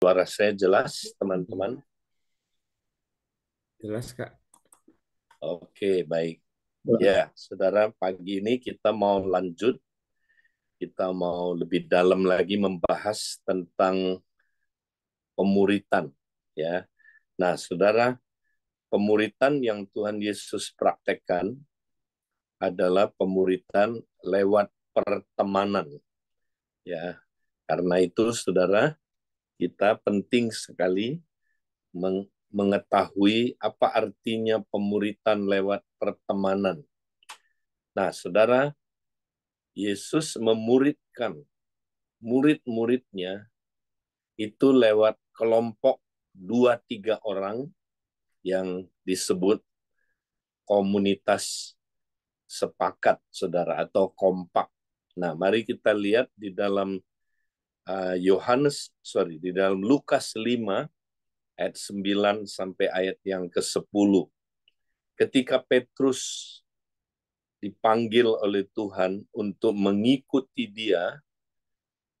Suara saya jelas, teman-teman? Jelas, Kak. Oke, baik. Ya, saudara, pagi ini kita mau lanjut. Kita mau lebih dalam lagi membahas tentang pemuritan. Ya, nah, saudara, pemuritan yang Tuhan Yesus praktekkan adalah pemuritan lewat pertemanan. Ya, karena itu, saudara, kita penting sekali mengetahui apa artinya pemuritan lewat pertemanan. Nah, saudara, Yesus memuridkan murid-muridnya itu lewat kelompok 2-3 orang yang disebut komunitas sepakat, saudara, atau kompak. Nah, mari kita lihat di dalam di dalam Lukas 5 ayat 9 sampai ayat yang ke-10. Ketika Petrus dipanggil oleh Tuhan untuk mengikuti dia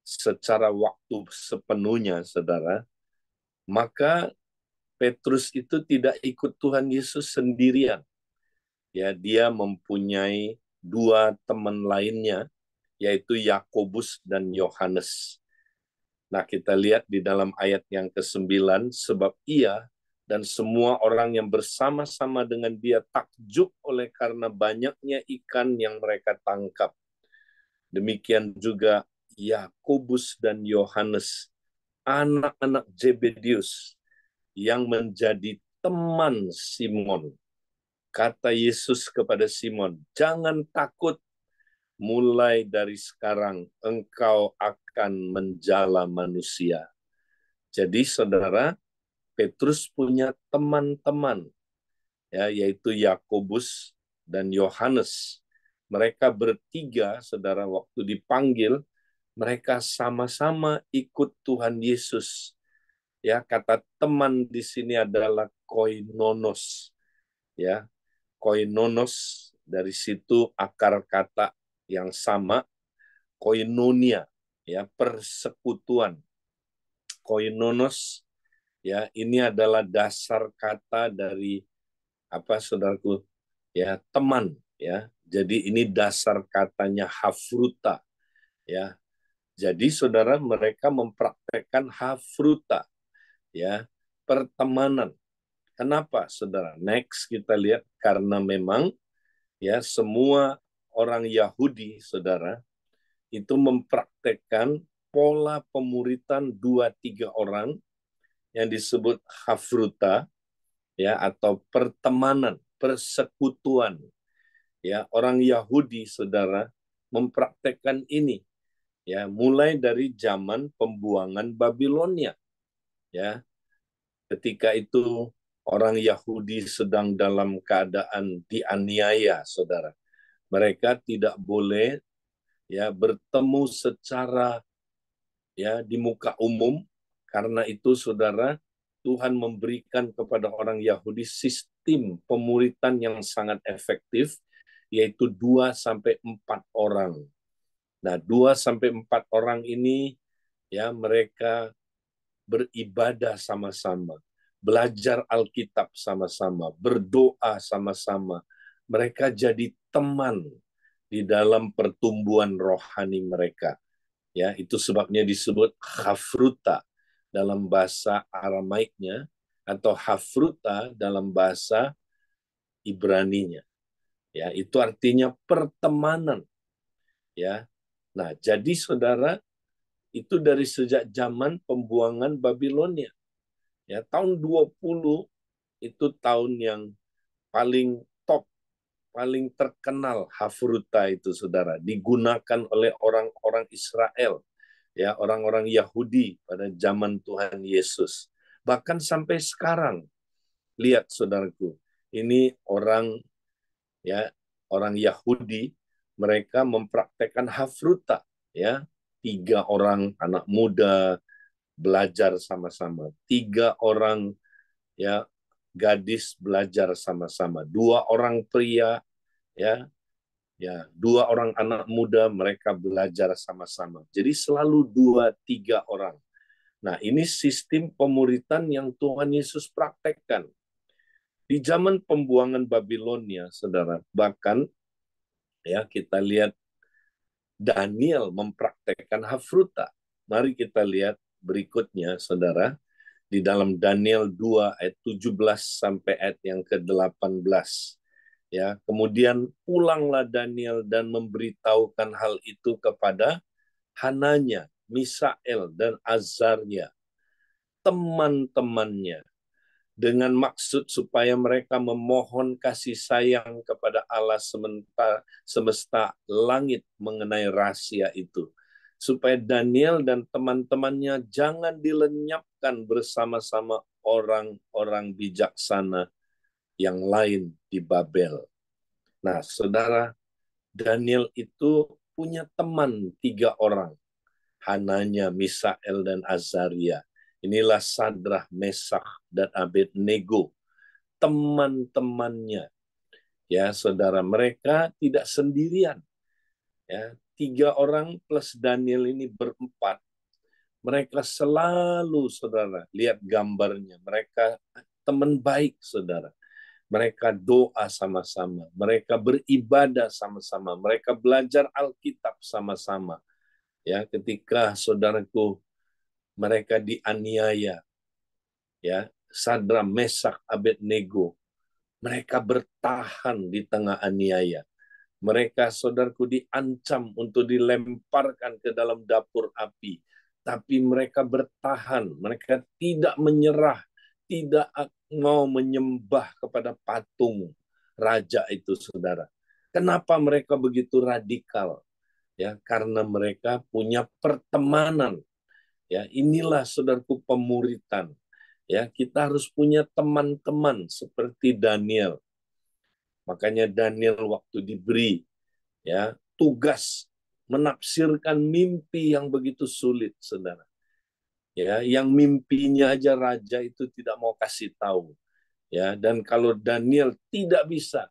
secara waktu sepenuhnya, saudara, maka Petrus itu tidak ikut Tuhan Yesus sendirian. Ya, dia mempunyai dua teman lainnya, yaitu Yakobus dan Yohanes. Nah, kita lihat di dalam ayat yang ke-9, sebab ia dan semua orang yang bersama-sama dengan dia takjub oleh karena banyaknya ikan yang mereka tangkap. Demikian juga Yakobus dan Yohanes, anak-anak Zebedius, yang menjadi teman Simon. Kata Yesus kepada Simon, jangan takut, mulai dari sekarang engkau akan menjala manusia. Jadi saudara, Petrus punya teman-teman, ya, yaitu Yakobus dan Yohanes. Mereka bertiga, saudara, waktu dipanggil, mereka sama-sama ikut Tuhan Yesus. Ya, kata teman di sini adalah koinonos. Ya, koinonos, dari situ akar kata yang sama, koinonia, ya, persekutuan. Koinonos, ya, ini adalah dasar kata dari apa, saudaraku? Ya, teman, ya. Jadi ini dasar katanya hafruta, ya. Jadi saudara, mereka mempraktekkan hafruta, ya, pertemanan. Kenapa, saudara? Next kita lihat, karena memang, ya, semua orang Yahudi, saudara, itu mempraktekkan pola pemuritan 2-3 orang yang disebut hafruta, ya, atau pertemanan, persekutuan. Ya, orang Yahudi, saudara, mempraktekkan ini, ya, mulai dari zaman pembuangan Babilonia. Ya, ketika itu orang Yahudi sedang dalam keadaan dianiaya, saudara. Mereka tidak boleh, ya, bertemu secara, ya, di muka umum. Karena itu, saudara, Tuhan memberikan kepada orang Yahudi sistem pemuritan yang sangat efektif, yaitu 2-4 orang. Nah, 2-4 orang ini, ya, mereka beribadah sama-sama, belajar Alkitab sama-sama, berdoa sama-sama. Mereka jadi teman di dalam pertumbuhan rohani mereka. Ya, itu sebabnya disebut hafruta dalam bahasa Aramaiknya, atau hafruta dalam bahasa Ibraninya. Ya, itu artinya pertemanan. Ya, nah, jadi saudara, itu dari sejak zaman pembuangan Babilonia. Ya, tahun 20 itu tahun yang paling top, paling terkenal hafruta itu, saudara, digunakan oleh orang-orang Israel, ya, orang-orang Yahudi pada zaman Tuhan Yesus. Bahkan sampai sekarang, lihat saudaraku, ini orang, ya, orang Yahudi, mereka mempraktekkan hafruta, ya, 3 orang anak muda belajar sama-sama, 3 orang, ya, gadis belajar sama-sama, 2 orang pria, ya, ya, 2 orang anak muda, mereka belajar sama-sama. Jadi selalu 2-3 orang. Nah, ini sistem pemuritan yang Tuhan Yesus praktekkan. Di zaman pembuangan Babilonia, saudara, bahkan ya kita lihat Daniel mempraktekkan hafruta. Mari kita lihat berikutnya, saudara, di dalam Daniel 2 ayat 17 sampai ayat yang ke-18. Ya, kemudian pulanglah Daniel dan memberitahukan hal itu kepada Hananya, Misael, dan Azarnya, teman-temannya, dengan maksud supaya mereka memohon kasih sayang kepada Allah semesta langit mengenai rahasia itu, supaya Daniel dan teman-temannya jangan dilenyapkan bersama-sama orang-orang bijaksana yang lain di Babel. Nah, saudara, Daniel itu punya teman 3 orang, Hananya, Misael, dan Azaria. Inilah Sadrah, Mesakh, dan Abednego, teman-temannya. Ya, saudara, mereka tidak sendirian. Ya, 3 orang plus Daniel ini berempat. Mereka selalu, saudara, lihat gambarnya. Mereka teman baik, saudara. Mereka doa sama-sama. Mereka beribadah sama-sama. Mereka belajar Alkitab sama-sama. Ya, ketika saudaraku mereka dianiaya, ya, Sadra, Mesak, Abednego, mereka bertahan di tengah aniaya. Mereka, saudaraku, diancam untuk dilemparkan ke dalam dapur api. Tapi mereka bertahan, mereka tidak menyerah, tidak mau menyembah kepada patung raja itu, saudara. Kenapa mereka begitu radikal? Ya, karena mereka punya pertemanan. Ya, inilah saudaraku pemuritan. Ya, kita harus punya teman-teman seperti Daniel. Makanya Daniel waktu diberi ya tugas menafsirkan mimpi yang begitu sulit, saudara. Ya, yang mimpinya aja raja itu tidak mau kasih tahu. Ya, dan kalau Daniel tidak bisa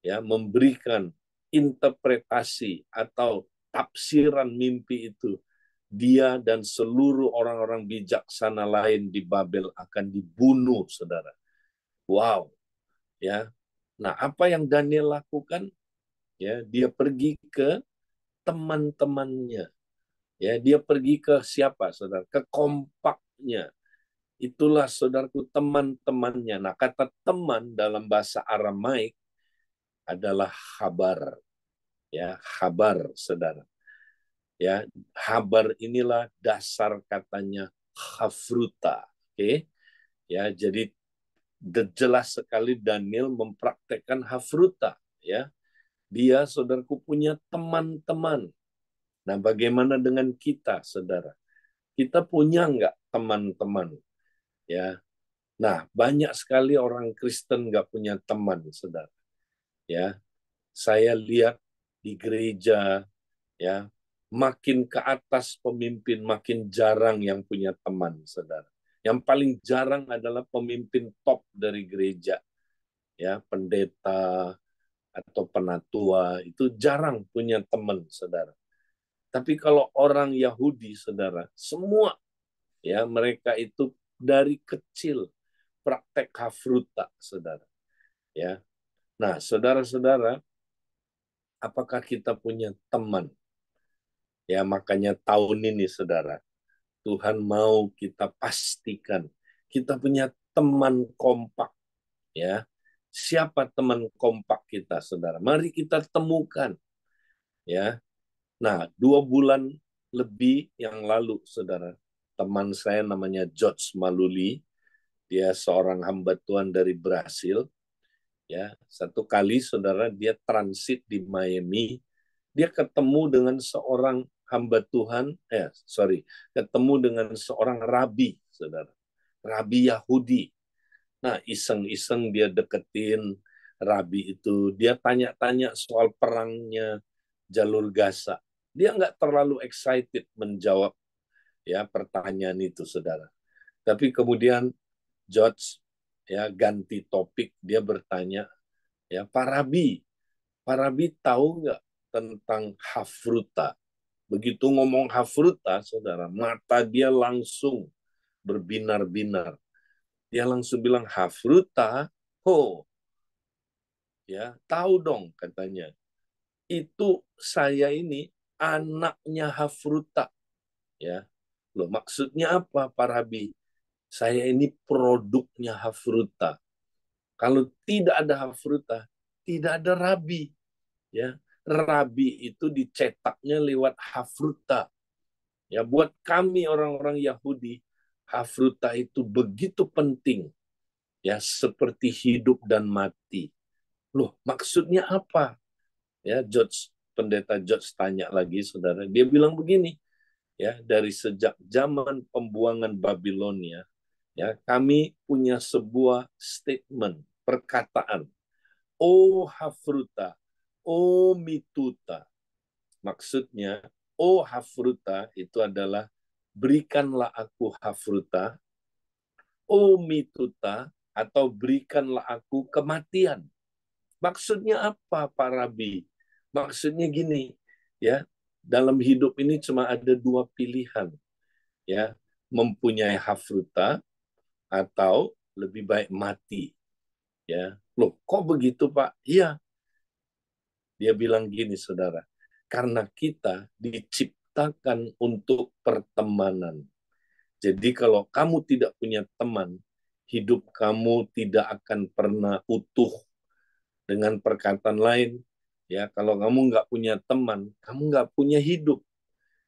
ya memberikan interpretasi atau tafsiran mimpi itu, dia dan seluruh orang-orang bijaksana lain di Babel akan dibunuh, saudara. Wow, ya. Nah, apa yang Daniel lakukan? Ya, dia pergi ke teman-temannya. Ya, dia pergi ke siapa, saudara? Ke kompaknya. Itulah, saudaraku, teman-temannya. Nah, kata teman dalam bahasa Aramaik adalah habar. Ya, habar, saudara. Ya, habar inilah dasar katanya hafruta. Oke. Ya, jadi jelas sekali Daniel mempraktekkan hafruta, ya. Dia, saudaraku, punya teman-teman. Nah, bagaimana dengan kita, saudara? Kita punya nggak teman-teman? Ya. Nah, banyak sekali orang Kristen nggak punya teman, saudara. Ya, saya lihat di gereja, ya, makin ke atas pemimpin makin jarang yang punya teman, saudara. Yang paling jarang adalah pemimpin top dari gereja, ya, pendeta atau penatua itu jarang punya teman, saudara. Tapi kalau orang Yahudi, saudara, semua ya mereka itu dari kecil praktek hafruta, saudara. Ya, nah, saudara-saudara, apakah kita punya teman? Ya, makanya tahun ini, saudara, Tuhan mau kita pastikan kita punya teman kompak, ya. Siapa teman kompak kita, saudara? Mari kita temukan, ya. Nah, 2 bulan lebih yang lalu, saudara, teman saya namanya George Maluli, dia seorang hamba Tuhan dari Brasil, ya. Satu kali, saudara, dia transit di Miami, dia ketemu dengan seorang hamba Tuhan, ketemu dengan seorang rabi, saudara, rabi Yahudi. Nah, iseng-iseng dia deketin rabi itu, dia tanya-tanya soal perangnya jalur Gaza. Dia nggak terlalu excited menjawab ya pertanyaan itu, saudara. Tapi kemudian George ya ganti topik, dia bertanya, ya, Pak Rabi tahu nggak tentang hafruta? Begitu ngomong hafruta, saudara, mata dia langsung berbinar-binar. Dia langsung bilang, hafruta, ho, ya tahu dong katanya. Itu saya ini anaknya hafruta, ya. Loh, maksudnya apa, Pak Rabi? Saya ini produknya hafruta. Kalau tidak ada hafruta, tidak ada rabi, ya. Rabi itu dicetaknya lewat hafruta. Ya, buat kami orang-orang Yahudi, hafruta itu begitu penting, ya, seperti hidup dan mati. Loh, maksudnya apa? Ya, pendeta George tanya lagi, saudara. Dia bilang begini, ya, dari sejak zaman pembuangan Babilonia, ya, kami punya sebuah statement, perkataan. O hafruta, o mituta. Maksudnya, o hafruta itu adalah berikanlah aku hafruta, o mituta atau berikanlah aku kematian. Maksudnya apa, Pak Rabi? Maksudnya gini, ya, dalam hidup ini cuma ada dua pilihan, ya, mempunyai hafruta atau lebih baik mati, ya. Loh, kok begitu, Pak? Iya, dia bilang gini, saudara, karena kita diciptakan untuk pertemanan. Jadi kalau kamu tidak punya teman, hidup kamu tidak akan pernah utuh. Dengan perkataan lain, ya, kalau kamu nggak punya teman, kamu nggak punya hidup.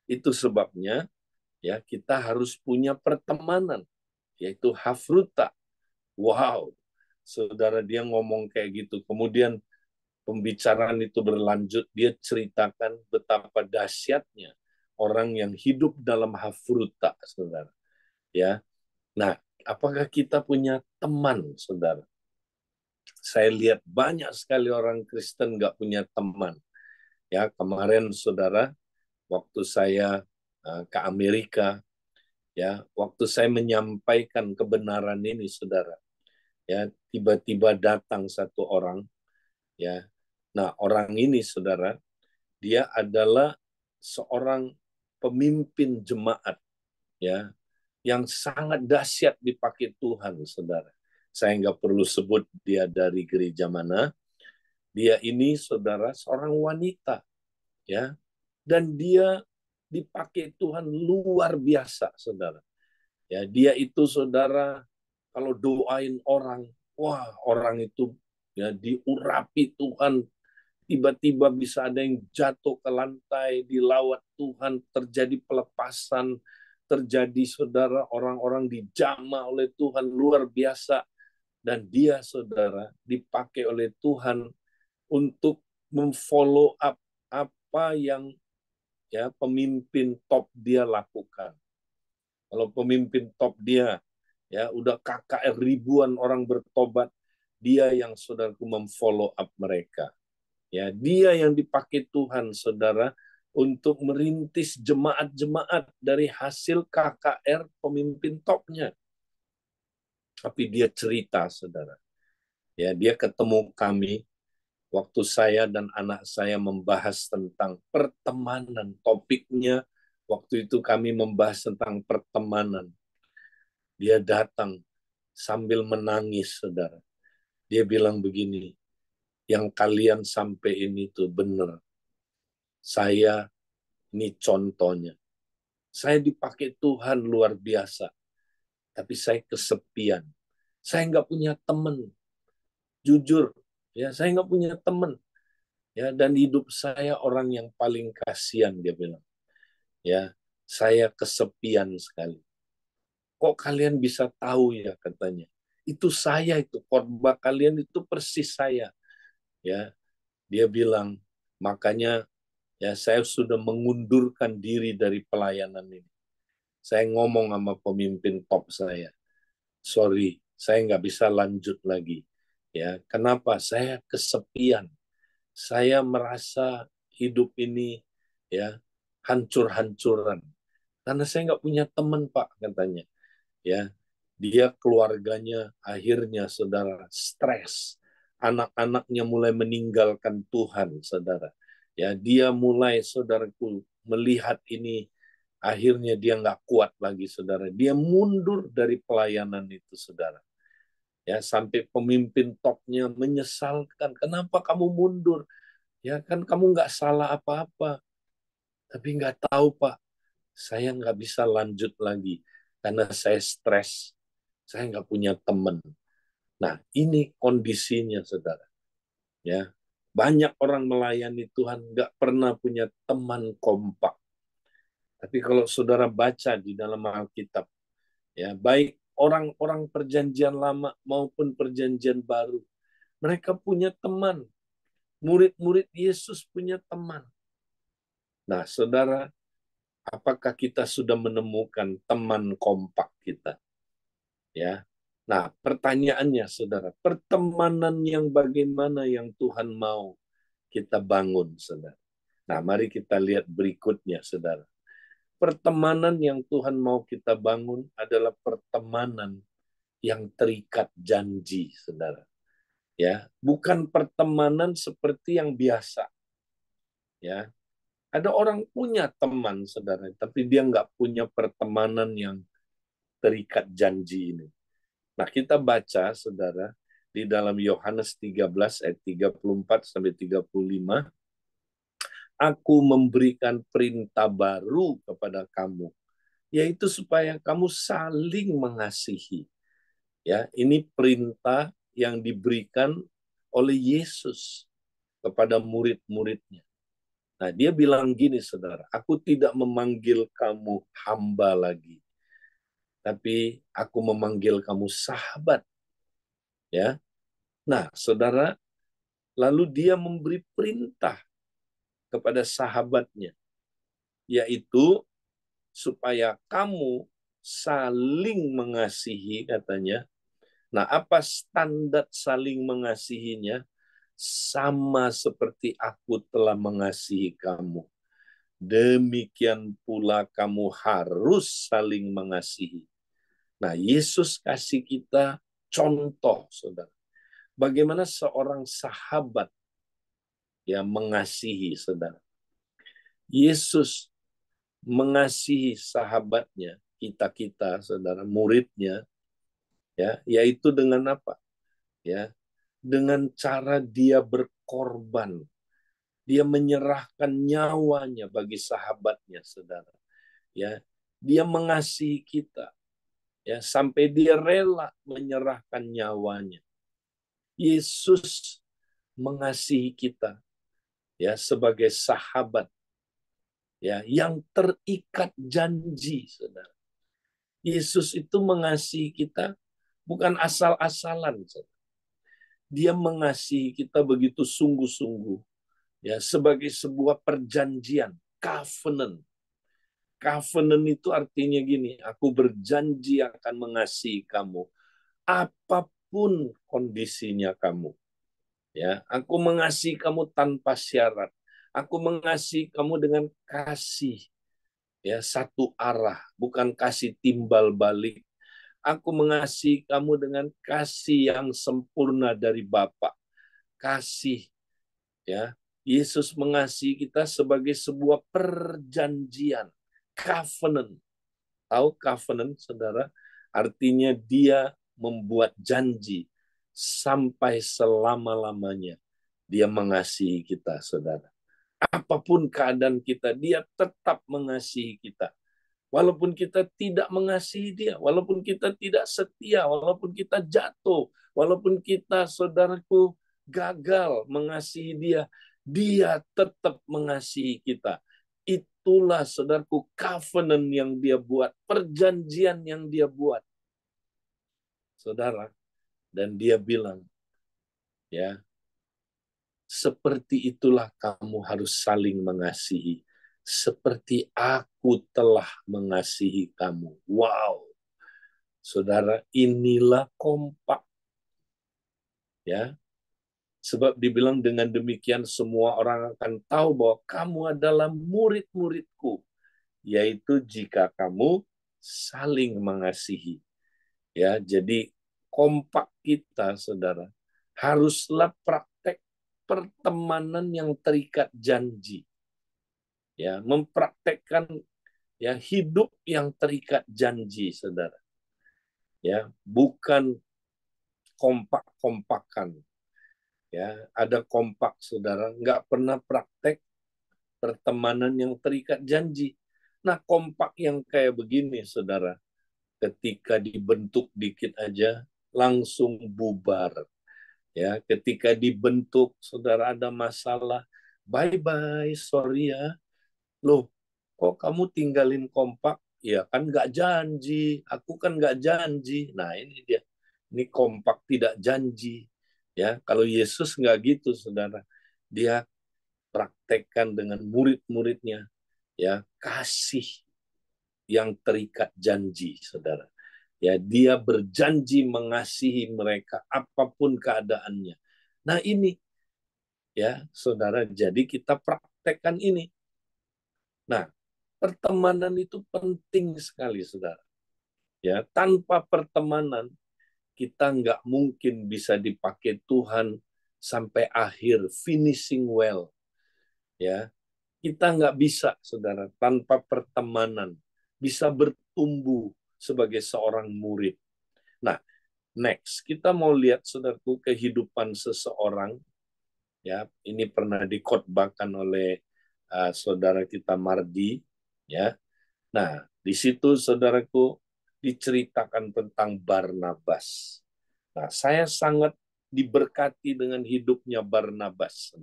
Itu sebabnya, ya, kita harus punya pertemanan, yaitu hafruta. Wow, saudara, dia ngomong kayak gitu. Kemudian pembicaraan itu berlanjut, dia ceritakan betapa dahsyatnya orang yang hidup dalam hafruta, saudara. Ya, nah, apakah kita punya teman, saudara? Saya lihat banyak sekali orang Kristen nggak punya teman. Ya, kemarin saudara, waktu saya ke Amerika, ya, waktu saya menyampaikan kebenaran ini, saudara, ya, tiba-tiba datang satu orang, ya. Nah, orang ini, saudara, dia adalah seorang pemimpin jemaat, ya, yang sangat dahsyat dipakai Tuhan, saudara. Saya nggak perlu sebut dia dari gereja mana. Dia ini, saudara, seorang wanita, ya, dan dia dipakai Tuhan luar biasa, saudara. Ya, dia itu, saudara, kalau doain orang, wah, orang itu, ya, diurapi Tuhan, tiba-tiba bisa ada yang jatuh ke lantai, dilawat Tuhan, terjadi pelepasan, terjadi, saudara, orang-orang dijamah oleh Tuhan luar biasa, dan dia, saudara, dipakai oleh Tuhan untuk memfollow up apa yang, ya, pemimpin top dia lakukan. Kalau pemimpin top dia, ya, udah KKR ribuan orang bertobat, dia yang, saudaraku, memfollow up mereka. Ya, dia yang dipakai Tuhan, saudara, untuk merintis jemaat-jemaat dari hasil KKR pemimpin topnya. Tapi dia cerita, saudara. Ya, dia ketemu kami waktu saya dan anak saya membahas tentang pertemanan. Topiknya waktu itu kami membahas tentang pertemanan. Dia datang sambil menangis, saudara. Dia bilang begini, yang kalian sampai ini tuh benar. Saya ini contohnya. Saya dipakai Tuhan luar biasa, tapi saya kesepian. Saya nggak punya teman. Jujur, ya, saya nggak punya teman. Ya, dan hidup saya orang yang paling kasihan, dia bilang. Ya, saya kesepian sekali. Kok kalian bisa tahu, ya, katanya. Itu saya, itu khotbah kalian itu persis saya. Ya, dia bilang, makanya, ya, saya sudah mengundurkan diri dari pelayanan ini. Saya ngomong sama pemimpin top saya, sorry, saya nggak bisa lanjut lagi. Ya, kenapa? Saya kesepian. Saya merasa hidup ini, ya, hancur-hancuran. Karena saya nggak punya teman, Pak, katanya. Ya, dia keluarganya akhirnya, saudara, stres. Anak-anaknya mulai meninggalkan Tuhan, saudara. Ya, dia mulai, saudaraku, melihat ini, akhirnya dia nggak kuat lagi, saudara. Dia mundur dari pelayanan itu, saudara. Ya, sampai pemimpin topnya menyesalkan, kenapa kamu mundur? Ya kan kamu nggak salah apa-apa. Tapi nggak tahu, Pak, saya nggak bisa lanjut lagi karena saya stres. Saya nggak punya teman. Nah, ini kondisinya, saudara. Ya, banyak orang melayani Tuhan nggak pernah punya teman kompak. Tapi kalau saudara baca di dalam Alkitab, ya baik orang-orang perjanjian lama maupun perjanjian baru, mereka punya teman. Murid-murid Yesus punya teman. Nah, saudara, apakah kita sudah menemukan teman kompak kita? Ya. Nah, pertanyaannya, saudara, pertemanan yang bagaimana yang Tuhan mau kita bangun, saudara? Nah, mari kita lihat berikutnya, saudara. Pertemanan yang Tuhan mau kita bangun adalah pertemanan yang terikat janji, saudara. Ya, bukan pertemanan seperti yang biasa. Ya, ada orang punya teman, saudara, tapi dia nggak punya pertemanan yang terikat janji ini. Nah, kita baca, saudara, di dalam Yohanes 13 ayat 34 sampai 35, aku memberikan perintah baru kepada kamu, yaitu supaya kamu saling mengasihi. Ya, ini perintah yang diberikan oleh Yesus kepada murid-muridnya. Nah, dia bilang gini, saudara, aku tidak memanggil kamu hamba lagi, tapi aku memanggil kamu sahabat. Ya, nah, saudara, lalu dia memberi perintah kepada sahabatnya, yaitu supaya kamu saling mengasihi, katanya. Nah, apa standar saling mengasihinya? Sama seperti aku telah mengasihi kamu. Demikian pula kamu harus saling mengasihi. Nah, Yesus kasih kita contoh, saudara. Bagaimana seorang sahabat yang mengasihi, saudara. Yesus mengasihi sahabatnya, kita-kita, saudara, muridnya, ya, yaitu dengan apa? Ya, dengan cara dia berkorban. Dia menyerahkan nyawanya bagi sahabatnya, saudara. Ya, dia mengasihi kita, ya, sampai dia rela menyerahkan nyawanya. Yesus mengasihi kita, ya, sebagai sahabat, ya, yang terikat janji, saudara. Yesus itu mengasihi kita bukan asal-asalan, saudara. Dia mengasihi kita begitu sungguh-sungguh, ya, sebagai sebuah perjanjian, covenant. Covenant itu artinya gini, aku berjanji akan mengasihi kamu apapun kondisinya kamu. Ya, aku mengasihi kamu tanpa syarat. Aku mengasihi kamu dengan kasih, ya, satu arah, bukan kasih timbal balik. Aku mengasihi kamu dengan kasih yang sempurna dari Bapa. Kasih, ya. Yesus mengasihi kita sebagai sebuah perjanjian, covenant. Tahu covenant, saudara? Artinya dia membuat janji sampai selama-lamanya. Dia mengasihi kita, saudara. Apapun keadaan kita, dia tetap mengasihi kita. Walaupun kita tidak mengasihi dia, walaupun kita tidak setia, walaupun kita jatuh, walaupun kita, saudaraku, gagal mengasihi dia, dia tetap mengasihi kita. Itulah, saudaraku, covenant yang dia buat, perjanjian yang dia buat. Saudara, dan dia bilang, ya, seperti itulah kamu harus saling mengasihi. Seperti aku telah mengasihi kamu. Wow. Saudara, inilah kompak. Ya. Sebab dibilang dengan demikian semua orang akan tahu bahwa kamu adalah murid-muridku. Yaitu jika kamu saling mengasihi. Ya, jadi kompak kita, saudara, haruslah praktek pertemanan yang terikat janji. ya, mempraktekkan ya hidup yang terikat janji, saudara. Ya, bukan kompak-kompakan. Ya, ada kompak, saudara, nggak pernah praktek pertemanan yang terikat janji. Nah, kompak yang kayak begini, saudara, ketika dibentuk dikit aja langsung bubar. Ya, ketika dibentuk, saudara, ada masalah, bye bye, sorry ya. Loh, kok kamu tinggalin kompak? Ya kan nggak janji, aku kan nggak janji. Nah ini dia, ini kompak tidak janji. Ya, kalau Yesus nggak gitu, saudara. Dia praktekkan dengan murid-muridnya, ya, kasih yang terikat janji, saudara. Ya, dia berjanji mengasihi mereka apapun keadaannya. Nah ini, ya, saudara, jadi kita praktekkan ini. Nah, pertemanan itu penting sekali, saudara. Ya, tanpa pertemanan kita nggak mungkin bisa dipakai Tuhan sampai akhir, finishing well. Ya, kita nggak bisa, saudara, tanpa pertemanan bisa bertumbuh sebagai seorang murid. Nah, next kita mau lihat, saudaraku, kehidupan seseorang. Ya, ini pernah dikhotbahkan oleh saudara kita Mardi. Ya, nah di situ, saudaraku, diceritakan tentang Barnabas. Nah, saya sangat diberkati dengan hidupnya Barnabas.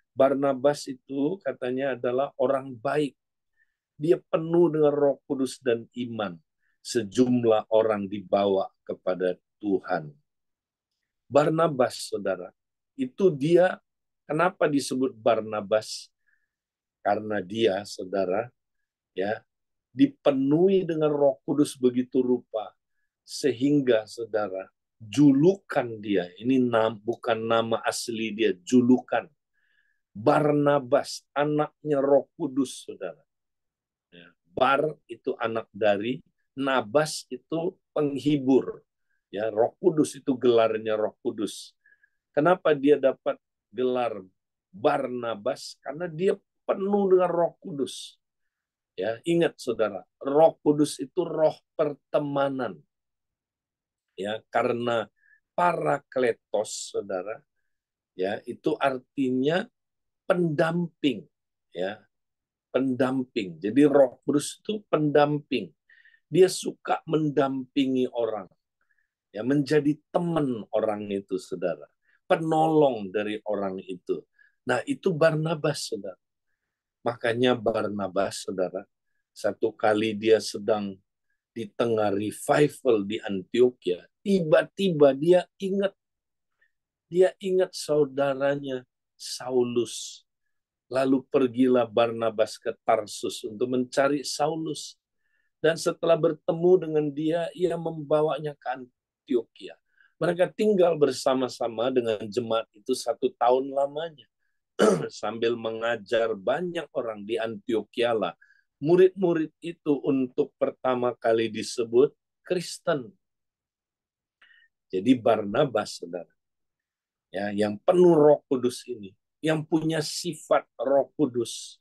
Barnabas itu katanya adalah orang baik. Dia penuh dengan Roh Kudus dan iman. Sejumlah orang dibawa kepada Tuhan. Barnabas, saudara, itu dia, kenapa disebut Barnabas? Karena dia, saudara, ya, dipenuhi dengan Roh Kudus begitu rupa, sehingga, saudara, julukan dia, ini bukan nama asli dia, julukan Barnabas, anaknya Roh Kudus, saudara. Ya, Bar itu anak dari, Nabas itu penghibur. Ya, Roh Kudus itu gelarnya Roh Kudus. Kenapa dia dapat gelar Barnabas? Karena dia penuh dengan Roh Kudus. Ya, ingat, saudara, Roh Kudus itu roh pertemanan. Ya, karena parakletos, saudara, ya, itu artinya pendamping, ya, pendamping. Jadi Roh Kudus itu pendamping. Dia suka mendampingi orang, ya, menjadi teman orang itu, saudara, penolong dari orang itu. Nah, itu Barnabas, saudara. Makanya Barnabas, saudara, satu kali dia sedang di tengah revival di Antioquia, tiba-tiba dia ingat saudaranya Saulus. Lalu pergilah Barnabas ke Tarsus untuk mencari Saulus. Dan setelah bertemu dengan dia, ia membawanya ke Antioquia. Mereka tinggal bersama-sama dengan jemaat itu 1 tahun lamanya. Sambil mengajar banyak orang di Antioquia lah. Murid-murid itu untuk pertama kali disebut Kristen. Jadi Barnabas, saudara, ya, yang penuh Roh Kudus ini, yang punya sifat Roh Kudus,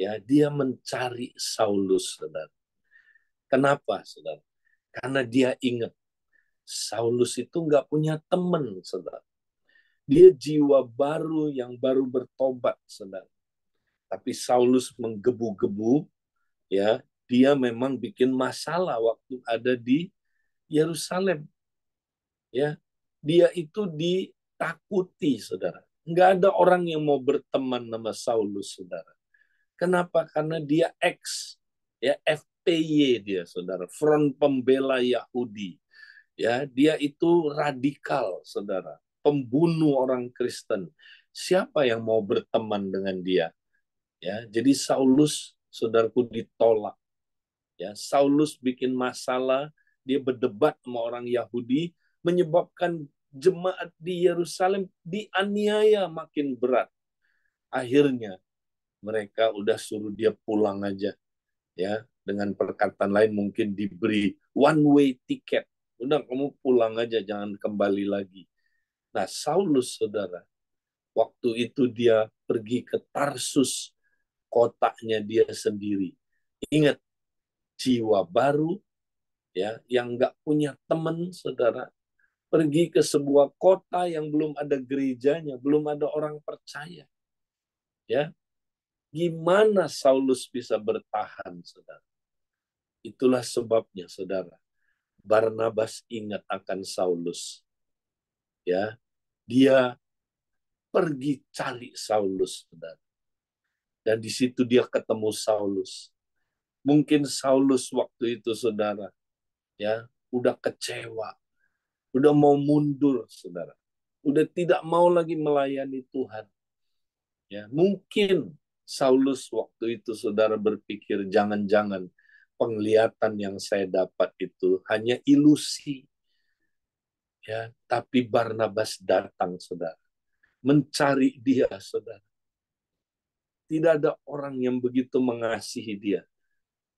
ya, dia mencari Saulus, saudara. Kenapa, saudara? Karena dia ingat Saulus itu nggak punya teman, saudara. Dia jiwa baru yang baru bertobat, saudara. Tapi Saulus menggebu-gebu, ya, dia memang bikin masalah waktu ada di Yerusalem. Ya, dia itu ditakuti, saudara. Nggak ada orang yang mau berteman sama Saulus, saudara. Kenapa? Karena dia ya, FPY dia, saudara, Front Pembela Yahudi. Ya, dia itu radikal, saudara, pembunuh orang Kristen. Siapa yang mau berteman dengan dia? Ya, jadi Saulus, saudaraku, ditolak. Ya, Saulus bikin masalah, dia berdebat sama orang Yahudi, menyebabkan jemaat di Yerusalem dianiaya makin berat. Akhirnya mereka udah suruh dia pulang aja, ya, dengan perkataan lain mungkin diberi one way ticket. Udah, kamu pulang aja, jangan kembali lagi. Nah, Saulus, saudara, waktu itu dia pergi ke Tarsus, kotaknya dia sendiri. Ingat, jiwa baru ya yang nggak punya teman, saudara, pergi ke sebuah kota yang belum ada gerejanya, belum ada orang percaya. Ya, gimana Saulus bisa bertahan, saudara? Itulah sebabnya, saudara, Barnabas ingat akan Saulus. Ya, dia pergi cari Saulus, saudara. Dan di situ dia ketemu Saulus. Mungkin Saulus waktu itu, saudara, ya, udah kecewa, udah mau mundur, saudara. Udah tidak mau lagi melayani Tuhan. Ya, mungkin Saulus waktu itu, saudara, berpikir jangan-jangan penglihatan yang saya dapat itu hanya ilusi. Ya, tapi Barnabas datang, saudara, mencari dia, saudara. Tidak ada orang yang begitu mengasihi dia,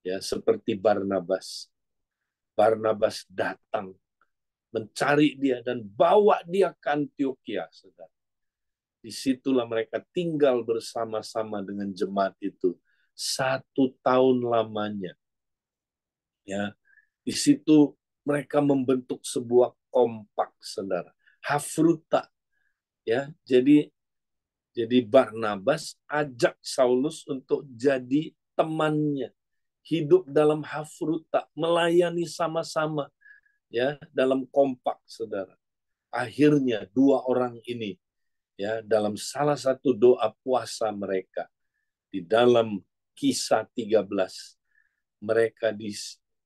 ya, seperti Barnabas. Barnabas datang mencari dia dan bawa dia ke Antioquia, saudara. Disitulah mereka tinggal bersama-sama dengan jemaat itu 1 tahun lamanya. Ya, di situ mereka membentuk sebuah kompak, saudara. Hafruta, ya. Jadi Barnabas ajak Saulus untuk jadi temannya, hidup dalam hafruta, melayani sama-sama, ya, dalam kompak, saudara. Akhirnya dua orang ini, ya, dalam salah satu doa puasa mereka di dalam Kisah 13, mereka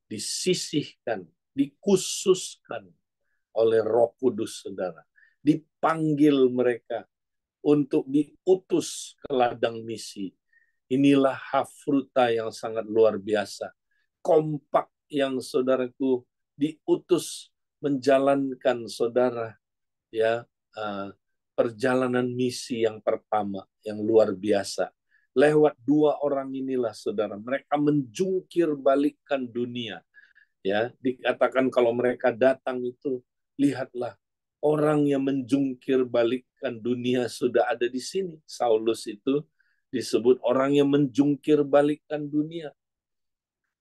disisihkan, dikhususkan oleh Roh Kudus, saudara. Dipanggil mereka untuk diutus ke ladang misi. Inilah hafruta yang sangat luar biasa. Kompak yang, saudaraku, diutus menjalankan, saudara, ya, perjalanan misi yang pertama yang luar biasa. Lewat dua orang inilah, saudara, mereka menjungkir balikkan dunia. Ya, dikatakan kalau mereka datang itu, lihatlah, orang yang menjungkir balikkan dunia sudah ada di sini. Saulus itu disebut orang yang menjungkir balikkan dunia.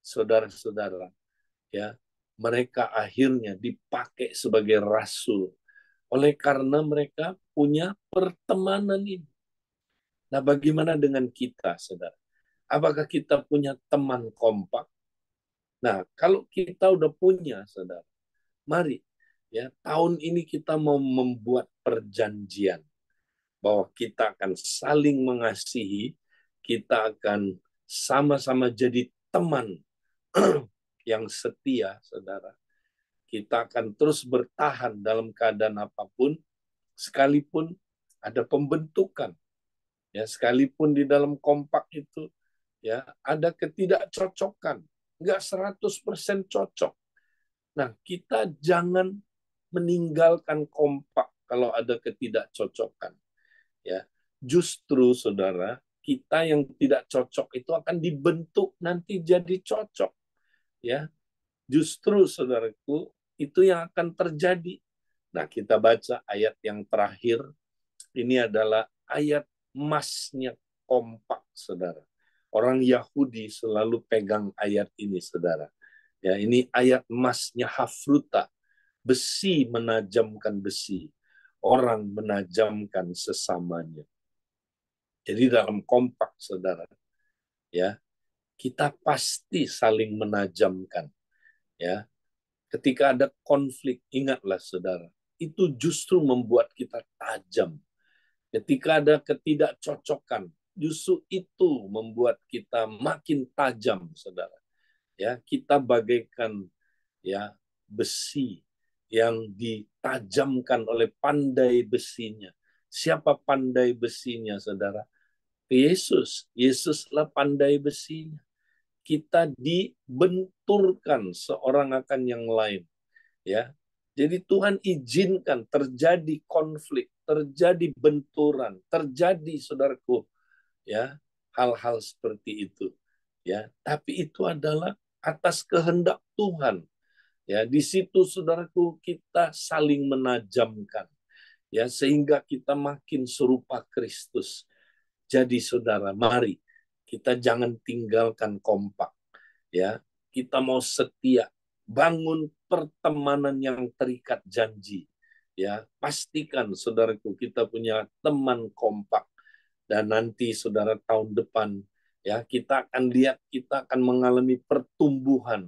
Saudara-saudara, ya, mereka akhirnya dipakai sebagai rasul oleh karena mereka punya pertemanan ini. Nah, bagaimana dengan kita, saudara? Apakah kita punya teman kompak? Nah, kalau kita udah punya, saudara, mari, ya, tahun ini kita mau membuat perjanjian bahwa kita akan saling mengasihi, kita akan sama-sama jadi teman yang setia, saudara. Kita akan terus bertahan dalam keadaan apapun, sekalipun ada pembentukan, ya, sekalipun di dalam kompak itu, ya, ada ketidakcocokan, nggak 100% cocok. Nah, kita jangan meninggalkan kompak kalau ada ketidakcocokan. Ya, justru, saudara, kita yang tidak cocok itu akan dibentuk nanti jadi cocok. Ya, justru, saudaraku, itu yang akan terjadi. Nah, kita baca ayat yang terakhir. Ini adalah ayat emasnya kompak, saudara. Orang Yahudi selalu pegang ayat ini, saudara. Ya, ini ayat emasnya hafruta. Besi menajamkan besi. Orang menajamkan sesamanya. Jadi dalam kompak, saudara, ya, kita pasti saling menajamkan. Ya, ketika ada konflik, ingatlah, saudara, itu justru membuat kita tajam. Ketika ada ketidakcocokan, justru itu membuat kita makin tajam, saudara. Ya, kita bagaikan, ya, besi yang ditajamkan oleh pandai besinya. Siapa pandai besinya, saudara? Yesus. Yesuslah pandai besinya. Kita dibenturkan seorang akan yang lain. Ya, jadi Tuhan izinkan terjadi konflik, terjadi benturan, terjadi, saudaraku, ya, hal-hal seperti itu. Ya, tapi itu adalah atas kehendak Tuhan. Ya, di situ, saudaraku, kita saling menajamkan, ya, sehingga kita makin serupa Kristus. Jadi, saudara, mari kita jangan tinggalkan kompak, ya. Kita mau setia, bangun pertemanan yang terikat janji, ya. Pastikan saudaraku kita punya teman kompak, dan nanti saudara tahun depan, ya, kita akan lihat, kita akan mengalami pertumbuhan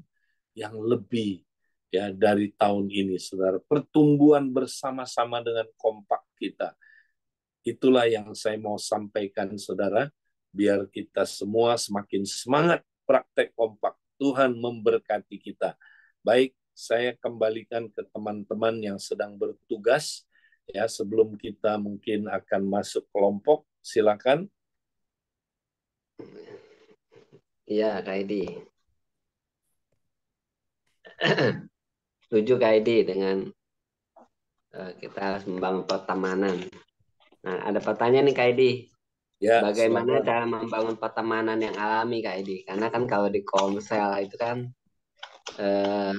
yang lebih, ya, dari tahun ini, saudara. Pertumbuhan bersama-sama dengan kompak kita. Itulah yang saya mau sampaikan, saudara, biar kita semua semakin semangat praktek kompak. Tuhan memberkati kita. Baik, saya kembalikan ke teman-teman yang sedang bertugas, ya, sebelum kita mungkin akan masuk kelompok. Silakan. Iya, Kak Edi. Setuju Kak Edi dengan kita harus membangun pertemanan. Nah, ada pertanyaan nih Kak Edi. Ya, Bagaimana silakan. cara membangun pertemanan yang alami Kak Edi? Karena kan kalau di Komsel itu kan eh,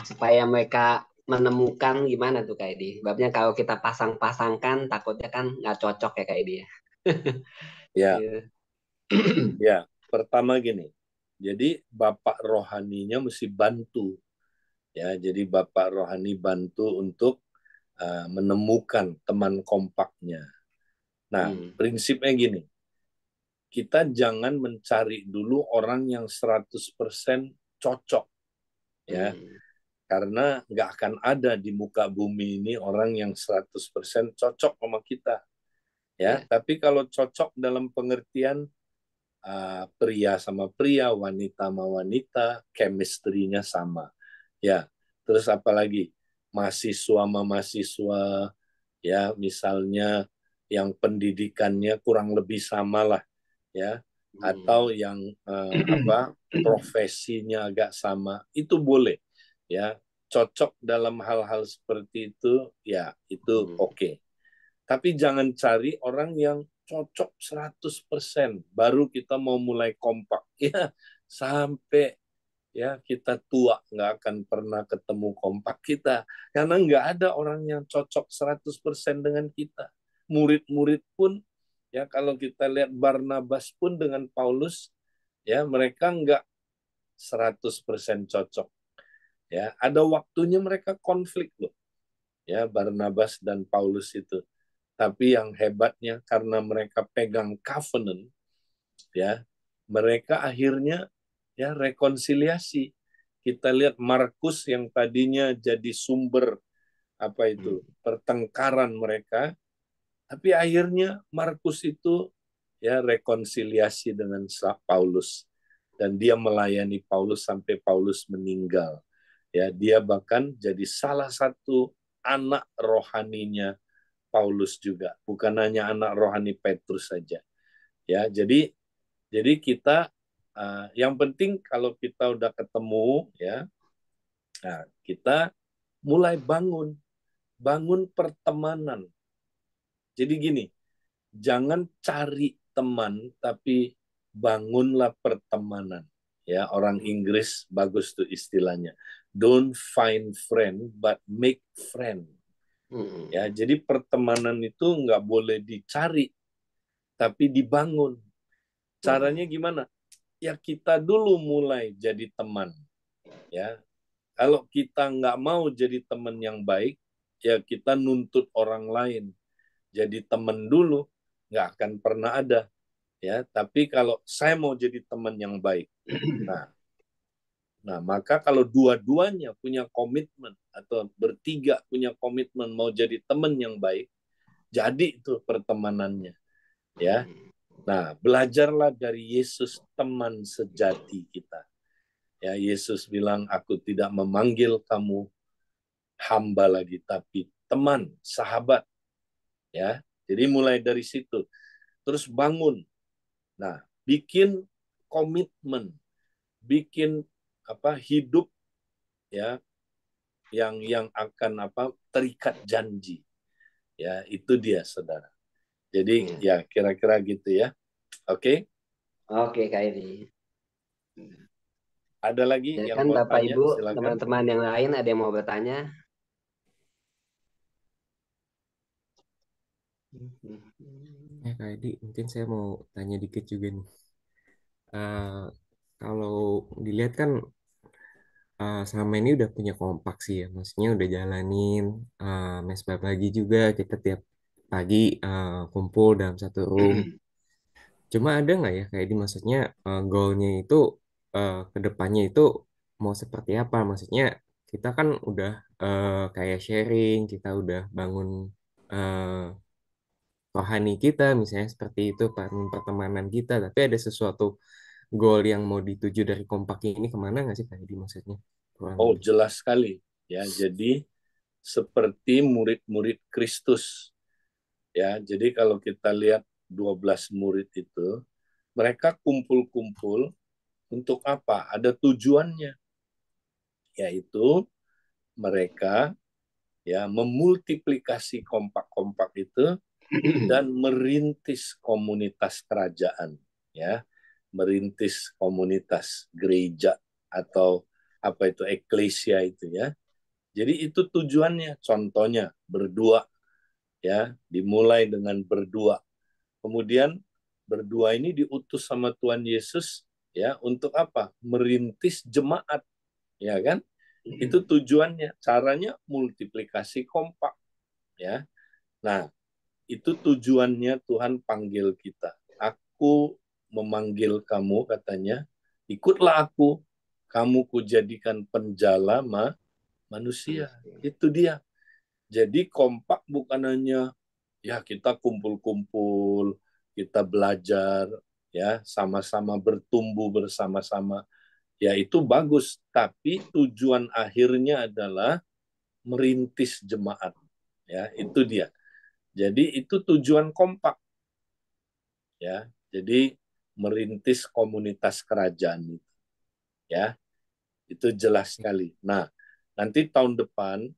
supaya mereka menemukan gimana tuh Kak Edi? Sebabnya kalau kita pasang-pasangkan takutnya kan nggak cocok ya Kak Edi ya. Ya, Iya. ya. Pertama gini. Jadi bapak rohaninya mesti bantu, ya. Jadi bapak rohani bantu untuk menemukan teman kompaknya. Nah, Hmm. prinsipnya gini. Kita jangan mencari dulu orang yang 100% cocok, ya. Hmm. Karena nggak akan ada di muka bumi ini orang yang 100% cocok sama kita, ya. Ya. Tapi kalau cocok dalam pengertian pria sama pria, wanita sama wanita, chemistry-nya sama. Ya, terus apalagi mahasiswa sama mahasiswa, ya, misalnya yang pendidikannya kurang lebih sama lah, ya, atau Hmm. yang profesinya agak sama, itu boleh, ya. Cocok dalam hal-hal seperti itu, ya, itu Hmm. oke. Tapi jangan cari orang yang cocok 100%, baru kita mau mulai kompak. Ya, sampai, ya, kita tua nggak akan pernah ketemu kompak kita. Karena nggak ada orang yang cocok 100% dengan kita. Murid-murid pun, ya, kalau kita lihat Barnabas pun dengan Paulus, ya, mereka nggak 100% cocok. Ya, ada waktunya mereka konflik loh. Ya, Barnabas dan Paulus itu. Tapi yang hebatnya karena mereka pegang covenant, ya, mereka akhirnya, ya, rekonsiliasi. Kita lihat Markus yang tadinya jadi sumber apa itu Hmm. pertengkaran mereka, tapi akhirnya Markus itu, ya, rekonsiliasi dengan Paulus, dan dia melayani Paulus sampai Paulus meninggal. Ya, dia bahkan jadi salah satu anak rohaninya Paulus juga, bukan hanya anak rohani Petrus saja. Ya, jadi kita yang penting kalau kita udah ketemu, ya, nah, kita mulai bangun pertemanan. Jadi gini, jangan cari teman tapi bangunlah pertemanan. Ya, orang Inggris bagus tuh istilahnya. Don't find friend but make friend. Hmm. Ya, jadi pertemanan itu nggak boleh dicari tapi dibangun. Caranya Hmm. gimana? Ya, kita dulu mulai jadi teman. Ya, kalau kita nggak mau jadi teman yang baik, ya kita nuntut orang lain jadi teman dulu, nggak akan pernah ada. Ya, tapi kalau saya mau jadi teman yang baik, nah, maka kalau dua-duanya punya komitmen atau bertiga punya komitmen mau jadi teman yang baik, jadi itu pertemanannya. Ya, Hmm. nah, belajarlah dari Yesus, teman sejati kita. Ya, Yesus bilang, aku tidak memanggil kamu hamba lagi, tapi teman, sahabat. Ya, jadi mulai dari situ. Terus bangun. Nah, bikin komitmen, bikin hidup, ya, yang akan terikat janji. Ya, itu dia, saudara. Jadi, Ya. ya, kira-kira gitu ya. Oke, Oke Kak Edi. ada lagi Ya yang kan mau Bapak tanya? Ibu, Silakan. teman-teman yang lain ada yang mau bertanya? Kak Edi, mungkin saya mau tanya dikit juga nih. Eh, Kalau dilihat kan selama ini udah punya kompak sih ya, maksudnya udah jalanin mesbah pagi juga, kita tiap pagi kumpul dalam satu room. Cuma ada nggak ya kayak di maksudnya goalnya itu ke depannya itu mau seperti apa? Maksudnya kita kan udah kayak sharing, kita udah bangun eh, rohani kita, misalnya seperti itu pertemanan kita, tapi ada sesuatu goal yang mau dituju dari kompak ini kemana nggak sih kayak di maksudnya kurang Oh, lebih? jelas sekali. Ya, jadi seperti murid-murid Kristus. Ya, jadi kalau kita lihat 12 murid itu, mereka kumpul-kumpul untuk apa? Ada tujuannya, yaitu mereka ya memultiplikasi kompak-kompak itu dan merintis komunitas kerajaan, ya, merintis komunitas gereja atau apa itu eklesia itu ya. Jadi itu tujuannya. Contohnya berdua, ya, dimulai dengan berdua. Kemudian berdua ini diutus sama Tuhan Yesus ya untuk apa? Merintis jemaat, ya kan? Itu tujuannya. Caranya multiplikasi kompak, ya. Nah, itu tujuannya Tuhan panggil kita. Aku memanggil kamu, katanya, ikutlah aku, kamu kujadikan penjala manusia. Itu dia. Jadi kompak bukan hanya ya kita kumpul-kumpul, kita belajar, ya sama-sama bertumbuh bersama-sama. Ya itu bagus, tapi tujuan akhirnya adalah merintis jemaat. Ya, itu dia. Jadi itu tujuan kompak, ya. Jadi merintis komunitas kerajaan itu, ya. Itu jelas sekali. Nah, nanti tahun depan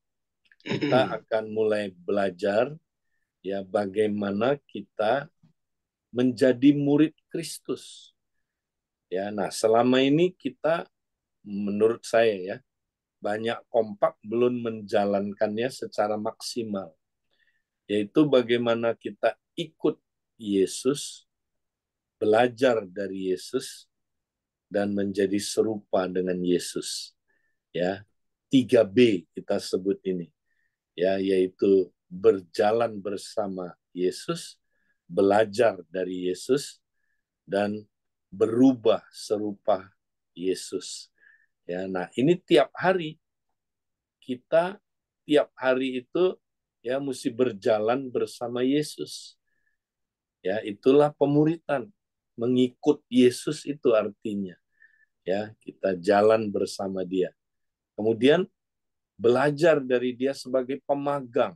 kita akan mulai belajar ya bagaimana kita menjadi murid Kristus. Ya, nah selama ini kita menurut saya ya banyak kompak belum menjalankannya secara maksimal. Yaitu bagaimana kita ikut Yesus, belajar dari Yesus dan menjadi serupa dengan Yesus. Ya, 3B kita sebut ini. Ya, yaitu berjalan bersama Yesus, belajar dari Yesus, dan berubah serupa Yesus. Ya, nah ini kita tiap hari itu ya mesti berjalan bersama Yesus. Ya, itulah pemuritan. Mengikut Yesus itu artinya. Ya, kita jalan bersama Dia. Kemudian belajar dari Dia sebagai pemagang.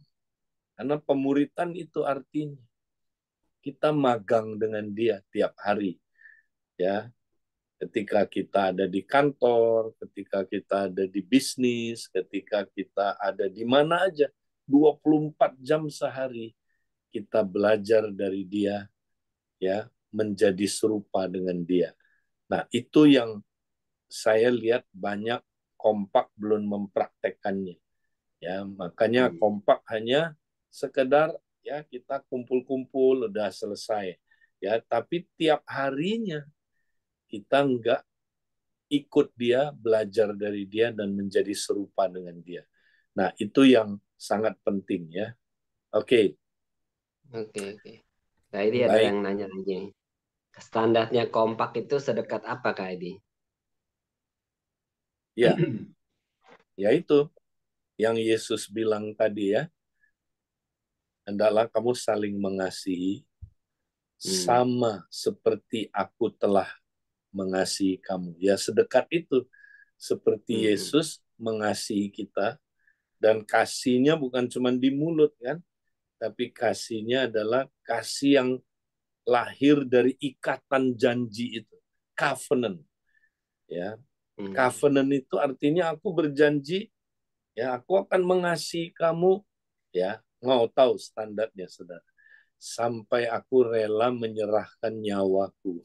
Karena pemuritan itu artinya kita magang dengan Dia tiap hari. Ya, ketika kita ada di kantor, ketika kita ada di bisnis, ketika kita ada di mana aja, 24 jam sehari kita belajar dari Dia, ya, menjadi serupa dengan Dia. Nah, itu yang saya lihat banyak kompak belum mempraktekannya. Ya, makanya kompak hanya sekedar ya kita kumpul-kumpul udah selesai. Ya, tapi tiap harinya kita enggak ikut Dia, belajar dari Dia dan menjadi serupa dengan Dia. Nah, itu yang sangat penting ya. Oke, Oke, oke. Kak Edi ada baik. yang nanya lagi nih. Standarnya kompak itu sedekat apa Kak Edi? Ya, ya itu yang Yesus bilang tadi ya, hendaklah kamu saling mengasihi Hmm. sama seperti aku telah mengasihi kamu. Ya sedekat itu. Seperti Hmm. Yesus mengasihi kita dan kasihnya bukan cuma di mulut kan, tapi kasihnya adalah kasih yang lahir dari ikatan janji itu. Covenant. Ya, Hmm. covenant itu artinya aku berjanji ya aku akan mengasihi kamu ya. Mau tahu standarnya Saudara? Sampai aku rela menyerahkan nyawaku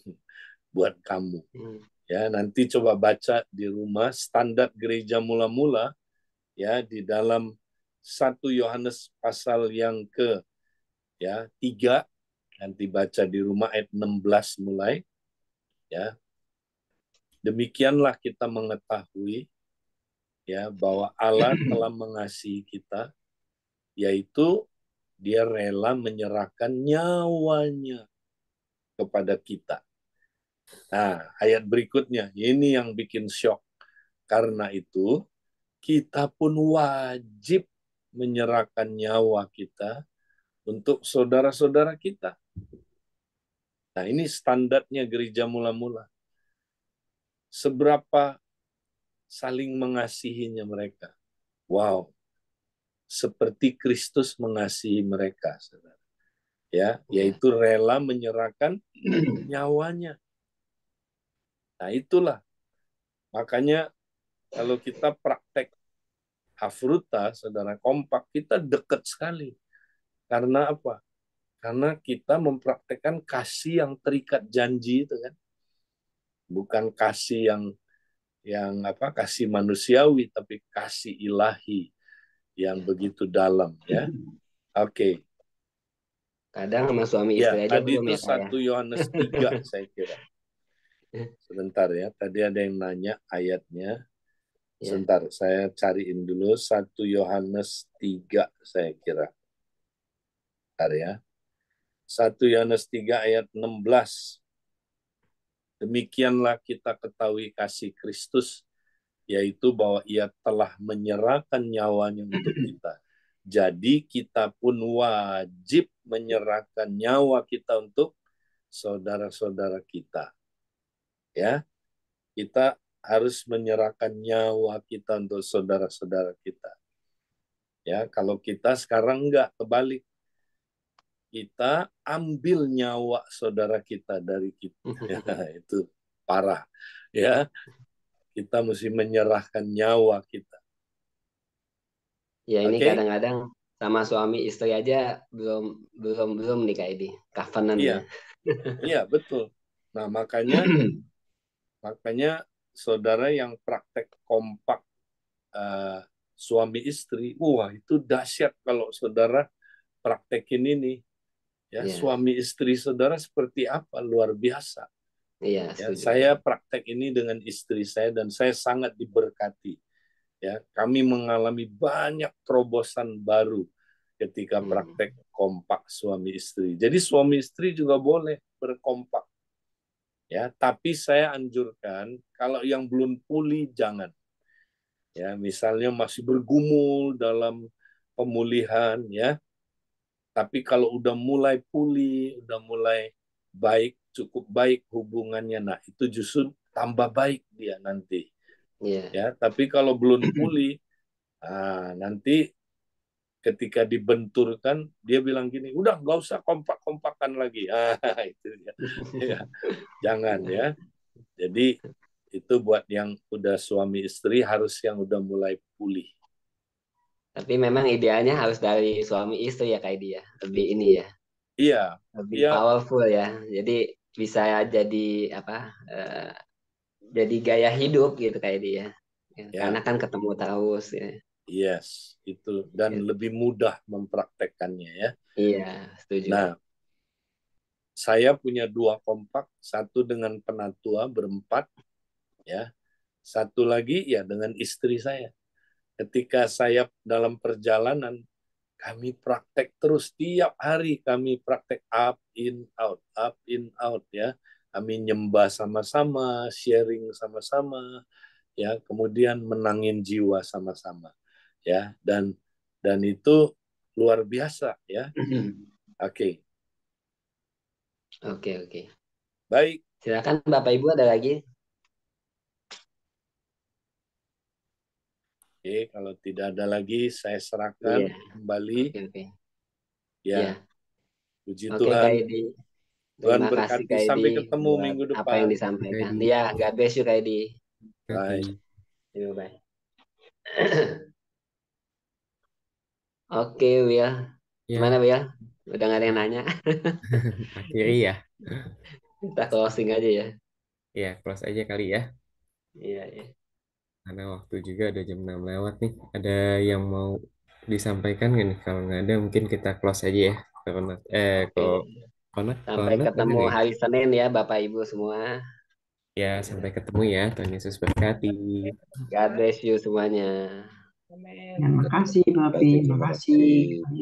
buat kamu. Hmm. Ya, nanti coba baca di rumah standar gereja mula-mula ya di dalam 1 Yohanes pasal yang ke ya 3 Nanti baca di rumah ayat 16 mulai. Ya, demikianlah kita mengetahui ya bahwa Allah telah mengasihi kita, yaitu dia rela menyerahkan nyawanya kepada kita. Nah, ayat berikutnya ini yang bikin syok. Karena itu kita pun wajib menyerahkan nyawa kita untuk saudara-saudara kita. Nah, ini standarnya gereja mula-mula. Seberapa saling mengasihinya mereka. Wow, seperti Kristus mengasihi mereka, saudara. Ya, yaitu rela menyerahkan nyawanya. Nah, itulah. Makanya kalau kita praktek Hafruta, saudara, kompak, kita dekat sekali. Karena apa? Karena kita mempraktekkan kasih yang terikat janji itu kan. Bukan kasih yang apa? Kasih manusiawi, tapi kasih ilahi yang begitu dalam ya. Oke. Kadang sama suami Ya, istri aja tadi belum itu ya Kak ya. 1 Yohanes 3 saya kira. Sebentar ya, tadi ada yang nanya ayatnya. Ya. Sebentar, saya cariin dulu 1 Yohanes 3 saya kira. Bentar ya. 1 Yohanes 3 ayat 16. Demikianlah kita ketahui kasih Kristus, yaitu bahwa ia telah menyerahkan nyawanya untuk kita. Jadi kita pun wajib menyerahkan nyawa kita untuk saudara-saudara kita. Ya, kita harus menyerahkan nyawa kita untuk saudara-saudara kita. Ya, kalau kita sekarang enggak, kebalik. Kita ambil nyawa saudara kita dari kita. Ya, itu parah. Ya, kita mesti menyerahkan nyawa kita. Ya ini Oke? kadang-kadang sama suami istri aja belum nih Kak Edi. Covenant Iya, ya. iya betul. Nah, makanya saudara yang praktek kompak suami istri, wah itu dahsyat kalau saudara praktekin ini. Ya, Iya, suami istri saudara seperti apa? Luar biasa. iya Ya, setuju. saya praktek ini dengan istri saya dan saya sangat diberkati. Ya, kami mengalami banyak terobosan baru ketika praktek kompak suami istri. Jadi suami istri juga boleh berkompak. Ya, tapi saya anjurkan kalau yang belum pulih jangan. Ya, misalnya masih bergumul dalam pemulihan ya. Tapi kalau udah mulai pulih, udah mulai baik, cukup baik hubungannya, nah itu justru tambah baik dia nanti. Iya. Ya, tapi kalau belum pulih, nanti ketika dibenturkan dia bilang gini, udah nggak usah kompak-kompakan lagi. Itu dia. Ya, jangan ya. Jadi itu buat yang udah suami istri harus yang udah mulai pulih. Tapi memang idealnya harus dari suami istri ya Kak Edi ya. Lebih ini ya. Iya, Lebih iya, powerful ya. Jadi bisa jadi apa? Jadi gaya hidup gitu Kak Edi ya. Karena ya, kan ketemu terus ya. yes, itu dan Gitu. lebih mudah mempraktekkannya ya. Iya, setuju. Nah, saya punya 2 kompak, satu dengan penatua berempat, ya, satu lagi ya dengan istri saya. Ketika saya dalam perjalanan, kami praktek terus tiap hari kami praktek up in out ya. Kami nyembah sama-sama, sharing sama-sama, ya, kemudian menangin jiwa sama-sama, ya, dan itu luar biasa ya. Oke, Oke, oke. baik. Silakan Bapak Ibu ada lagi? Oke, kalau tidak ada lagi, saya Iya. serahkan kembali. Oke, oke. Ya, Iya. puji Oke, Kak Tuhan. Edi. Tuhan Terima kasih berkati. Kak Edi Sampai ketemu buat minggu apa yang depan. disampaikan. Jadi, Iya, God bless you Kak Edi. Bye. Iya, bye. Oke, Will. Gimana, ya, Will? Udah nggak ada yang nanya? akhiri ya. Kita closing aja ya. Ya, close aja kali ya. Iya, iya. Karena waktu juga udah jam 6 lewat nih. Ada yang mau disampaikan nggak nih? Kalau nggak ada, mungkin kita close aja ya. Kalau Oke. kalau Sampai Konon bener ketemu ya. hari Senin ya Bapak Ibu semua. Ya, sampai ketemu ya. Tuhan Yesus berkati. God bless you semuanya. Ya, makasih, Bapak. Terima Makasih. kasih.